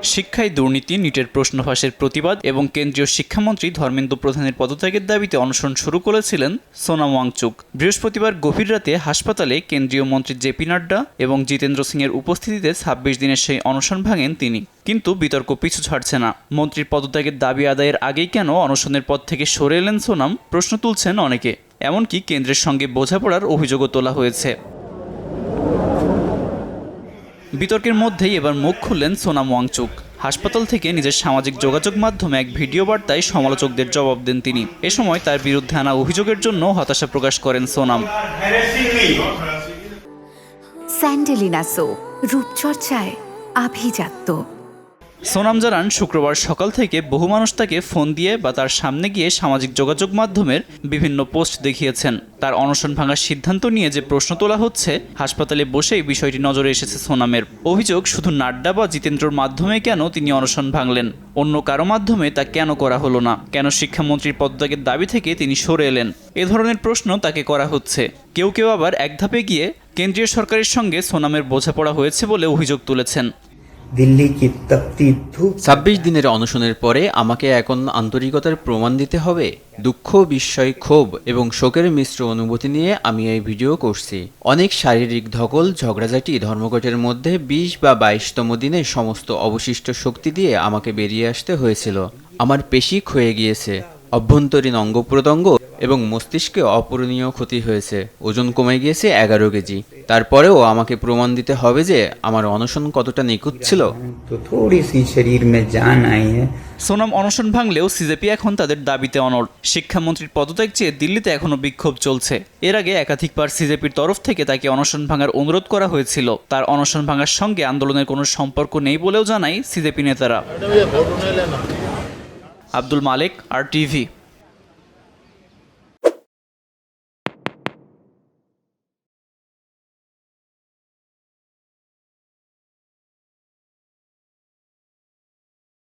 শিক্ষায় দুর্নীতি, নিটের প্রশ্ন ফাঁসের প্রতিবাদ এবং কেন্দ্রীয় শিক্ষামন্ত্রী ধর্মেন্দ্র প্রধানের পদত্যাগের দাবিতে অনশন শুরু করেছিলেন সোনাম ওয়াংচুক। বৃহস্পতিবার গভীর রাতে হাসপাতালে কেন্দ্রীয় মন্ত্রী জেপি নাড্ডা এবং জিতেন্দ্র সিংয়ের উপস্থিতিতে ২৬ দিনের সেই অনশন ভাঙেন তিনি। কিন্তু বিতর্ক পিছু ছাড়ছে না। মন্ত্রীর পদত্যাগের দাবি আদায়ের আগেই কেন অনশনের পদ থেকে সরে এলেন সোনাম, প্রশ্ন তুলছেন অনেকে। এমনকি কেন্দ্রের সঙ্গে বোঝাপড়ার অভিযোগও তোলা হয়েছে। বিতর্কের মধ্যেই এবার মুখ খুললেন সোনাম ওয়াংচুক। হাসপাতাল থেকে নিজের সামাজিক যোগাযোগ মাধ্যমে এক ভিডিও বার্তায় সমালোচকদের জবাব দেন তিনি। এ সময় তার বিরুদ্ধে আনা অভিযোগের জন্য হতাশা প্রকাশ করেন সোনাম। স্যান্ডেলিনা সো, রূপচর্চায় আভিজাত্য। সোনাম জানান, শুক্রবার সকাল থেকে বহু মানুষ তাকে ফোন দিয়ে বা তার সামনে গিয়ে সামাজিক যোগাযোগ মাধ্যমের বিভিন্ন পোস্ট দেখিয়েছেন। তার অনশন ভাঙার সিদ্ধান্ত নিয়ে যে প্রশ্ন তোলা হচ্ছে, হাসপাতালে বসেই বিষয়টি নজরে এসেছে সোনামের। অভিযোগ, শুধু নাড্ডা বা জিতেন্দ্রর মাধ্যমে কেন তিনি অনশন ভাঙলেন, অন্য কারো মাধ্যমে তা কেন করা হলো না, কেন শিক্ষামন্ত্রীর পদত্যাগের দাবি থেকে তিনি সরে এলেন, এ ধরনের প্রশ্ন তাকে করা হচ্ছে। কেউ কেউ আবার এক ধাপে গিয়ে কেন্দ্রীয় সরকারের সঙ্গে সোনামের বোঝাপড়া হয়েছে বলে অভিযোগ তুলেছেন। ২৬ দিনের অনশনের পরে আমাকে এখন আন্তরিকতার প্রমাণ দিতে হবে। দুঃখ, বিস্ময়, ক্ষোভ এবং শোকের মিশ্র অনুভূতি নিয়ে আমি এই ভিডিও করছি। অনেক শারীরিক ধকল, ঝগড়াঝাটি, ধর্মঘটের মধ্যে ২০ বা ২২তম দিনে সমস্ত অবশিষ্ট শক্তি দিয়ে আমাকে বেরিয়ে আসতে হয়েছিল। আমার পেশি ক্ষয়ে গিয়েছে, অভ্যন্তরীণ অঙ্গ প্রত্যঙ্গ এবং মস্তিষ্কে অপূরণীয় ক্ষতি হয়েছে, ওজন কমে গিয়েছে ১১ কেজি। তারপরেও আমাকে প্রমাণ দিতে হবে যে আমার অনশন কতটা নিখুঁত ছিল। সোনাম অনশন ভাঙলেও সিজেপি এখন তাদের দাবিতে অনড়। শিক্ষামন্ত্রীর পদত্যাগ চেয়ে দিল্লিতে এখনও বিক্ষোভ চলছে। এর আগে একাধিকবার সিজেপির তরফ থেকে তাকে অনশন ভাঙার অনুরোধ করা হয়েছিল। তার অনশন ভাঙার সঙ্গে আন্দোলনের কোনো সম্পর্ক নেই বলেও জানায় সিজেপি নেতারা। আব্দুল মালেক, RTV।